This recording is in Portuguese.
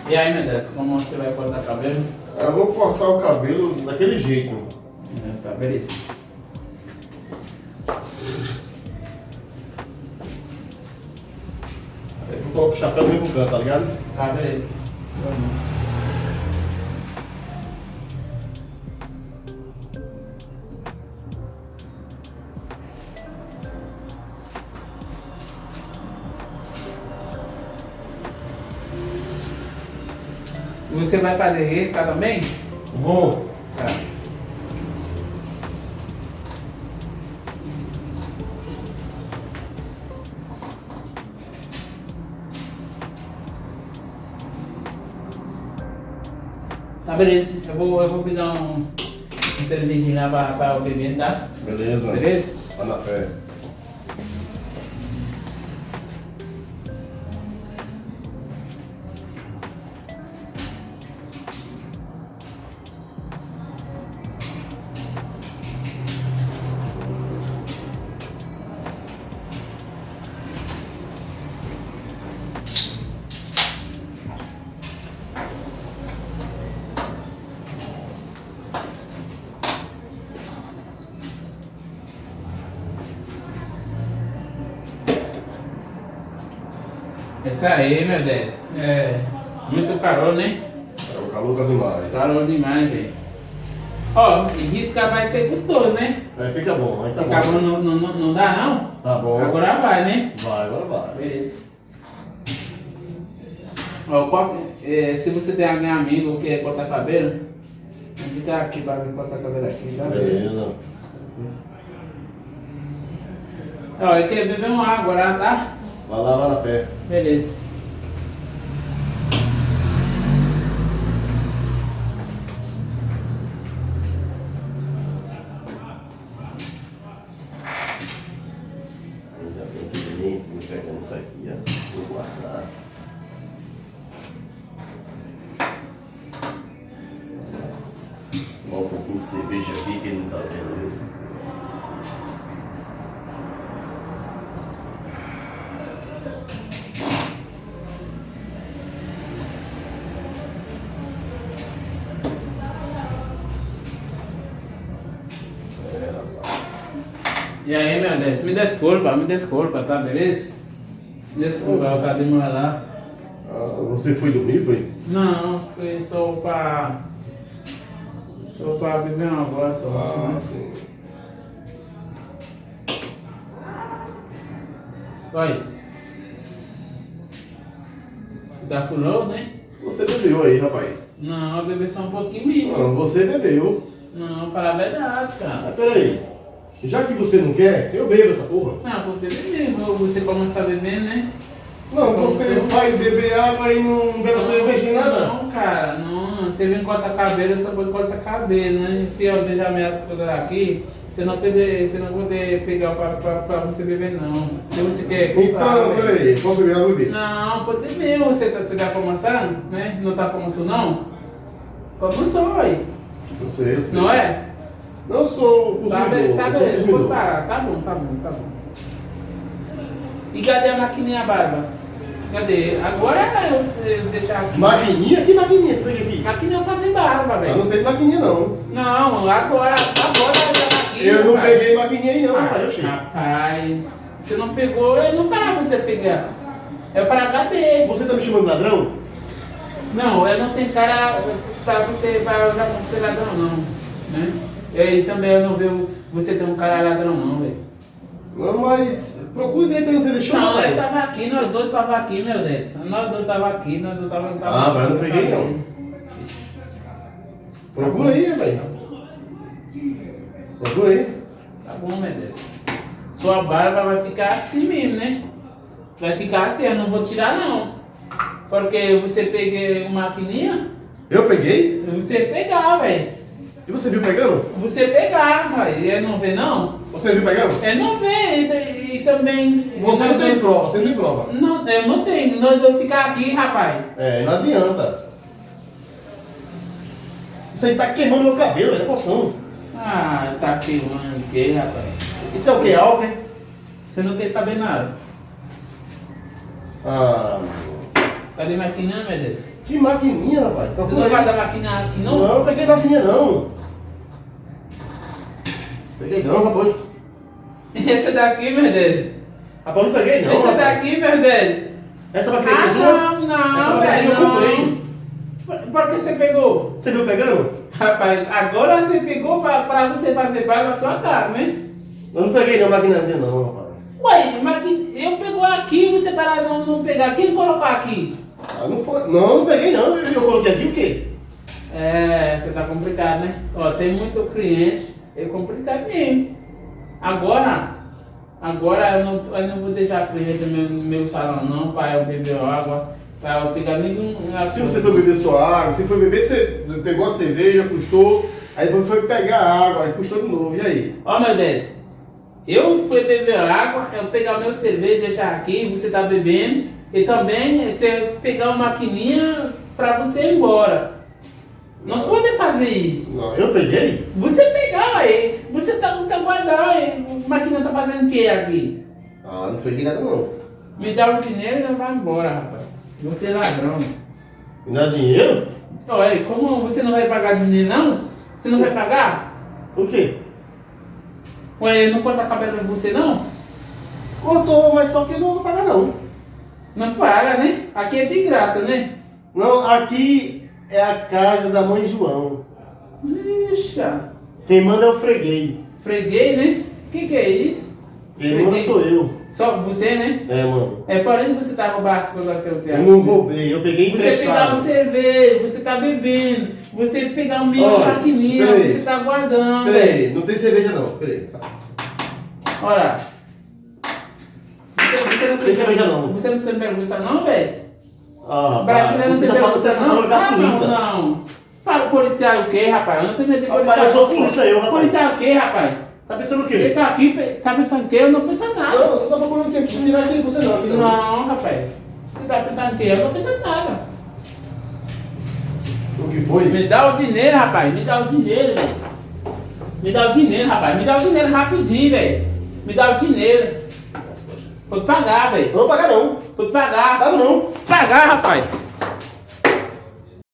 E aí, meu Deus, como você vai cortar cabelo? Eu vou cortar o cabelo daquele jeito. Tá, beleza. Eu coloco o chapéu no mesmo canto, tá ligado? Tá, beleza. Vamos. Você vai fazer risca também? Vou. Tá. Tá, beleza. Eu vou pegar um cervejinho lá para o bebê, tá? Beleza. Beleza? Vai na fé. Isso aí, meu Deus. É muito calor, né? O calor tá demais. Calor demais, velho. Ó, risca vai ser gostoso, né? Aí fica bom, aí tá Ficar bom. bom não dá, não? Tá bom. Agora vai, né? Vai, agora vai. Beleza. Ó, se você tem alguém amigo que quer cortar cabelo, fica aqui pra vir cortar cabelo aqui, tá? Beleza. Ó, eu quero beber uma água lá, tá? Vai lá, vai na fé. Beleza. Ainda bem que ele nem me pegando isso aqui, ó. Vou guardar. Vou um pouquinho de cerveja aqui que ele não tá vendo. E aí, meu Deus, me desculpa, tá? Beleza? Desculpa, eu tava demorando lá. Ah, você foi dormir, foi? Não, foi só pra beber uma água só. Ah, Né? sim. Vai. Tá furou, né? Você bebeu aí, rapaz. Não, eu bebi só um pouquinho mesmo. Não, você bebeu. Não, falar a verdade, cara. Ah, peraí. Já que você não quer, eu bebo essa porra. Não, vou beber mesmo. Você começa a beber, né? Não, você vai beber água e não bebe cerveja nem nada. Não, cara, não. Você vem cortar cabelo, você pode cortar cabelo, né? Se eu deixar minhas coisas aqui, você não poder pegar pra você beber, não. Se você quer comprar. Então, peraí, posso beber água, bebê? Não, pode beber. Você tá começando, né? Não tá começando, não? Começou aí. Eu sei. Não é? Não sou Tá, consumidor, tá eu sou beleza, vou consumidor. parar. Tá bom. E cadê a maquininha barba? Cadê? Agora eu deixar aqui. Maquininha? Que maquininha que peguei aqui? Maquininha eu faço barba, Eu velho. não sei de maquininha, não. Não, agora a maquininha. Eu não rapaz. peguei maquininha aí, não, rapaz. Eu achei. Rapaz, você não pegou, eu não falava pra você pegar. Eu falava, cadê? Você tá me chamando de ladrão? Não, eu não tenho cara pra usar como ser ladrão, não. Né? E também eu não vejo você ter um cara ladrão, não, velho. Não, mas procura dentro aí, você deixou, Não, ele velho. tava aqui, nós dois tava aqui, meu Deus. Nós dois tava aqui, tava Ah, mas eu não peguei, não. Procura aí, velho. Procura aí. Tá bom, meu Deus. Sua barba vai ficar assim mesmo, né? Vai ficar assim, eu não vou tirar, não. Porque você peguei uma maquininha. Eu peguei? Você pegar, velho. E você viu pegando? Você pegar, vai. Ele não vê, não? Você viu pegando? Ele não vê. E também... Você não tem prova, você não tem prova. Não, eu não tenho. Não eu ficar aqui, rapaz. É, não adianta. Isso aí tá queimando meu cabelo, é poção. Ah, tá queimando o quê, rapaz? Isso é o que? Álcool? Você não quer saber nada. Ah, Cadê a maquininha, meu Deus? que maquininha, rapaz. Você não faz a maquininha aqui, não? Não, não peguei maquininha, não. Peguei não, rapaz. Esse daqui, meu Deus. Rapaz, não peguei não, Esse rapaz. daqui, meu Deus. Essa maquininha é Ah, sua? não, Essa não, maquininha velho, eu comprei. não. Por que você pegou? Você viu pegando? Rapaz, agora você pegou pra você fazer barba na sua cara, né? Eu não peguei não maquinazinha não, rapaz. Ué, mas eu pegou aqui, você vai lá não pegar. Quem colocou aqui? Ah, não foi. Não, não peguei não. Eu coloquei aqui o quê? É, você tá complicado, né? Ó, tem muito cliente, é complicado mesmo. Agora eu não vou deixar cliente no meu salão não, para eu beber água, para eu pegar nenhum... Se você for beber sua água, se for beber, você pegou a cerveja, custou, aí depois foi pegar a água, aí custou de novo, e aí? Ó, meu Deus, eu fui beber água, eu pegar meu cerveja, deixar aqui, você tá bebendo, e também você pegar uma maquininha para você ir embora. Não pode fazer isso. Não, eu peguei? Você pegava aí, você tá guardando aí, a máquina tá fazendo o que aqui? Ah, não peguei nada não. Me dá o dinheiro e não vai embora, rapaz. Você é ladrão. Me dá dinheiro? Olha, como você não vai pagar dinheiro não? Você não vai pagar? O quê? Ué, não corta cabelo em você não? Cortou, mas só que eu não vou pagar não. Não paga, né? Aqui é de graça, né? Não, aqui é a casa da mãe João. Ixa, Quem manda é o freguês. freguei, né? Que é isso? Quem manda Freguês? sou eu. Só você, né? É, mano. É por isso que você tá roubando as coisas do seu Eu teatro. não roubei, eu peguei Você pegar emprestado. o cerveja, você tá bebendo, você pegar o meio Olha, maquininha, peraí. você tá guardando. Peraí, não tem cerveja não, peraí. Olha. Você não Tem cerveja não. Você não tem vergonha não, velho? Ah, Brasileiro não você tem tá falando, vergonha você tá falando da polícia. não. Para o policial o quê, rapaz? Eu não tenho medo de policial. Rapaz, eu sou polícia eu, rapaz. Policial o quê, rapaz? Tá pensando o Ele quê? tá aqui, tá pensando o quê? Eu não penso nada. Não, você tá procurando o quê? Não tirar aqui você não. Aqui não. Não, rapaz. Você tá pensando o quê? Eu não penso nada. O que foi? Me dá o dinheiro, rapaz. Me dá o dinheiro, velho. Me dá o dinheiro, rapaz. Me dá o dinheiro rapidinho, velho. Me dá o dinheiro. Vou pagar, velho. Eu não vou pagar não. Vou pagar. Pago não. Pagar, rapaz.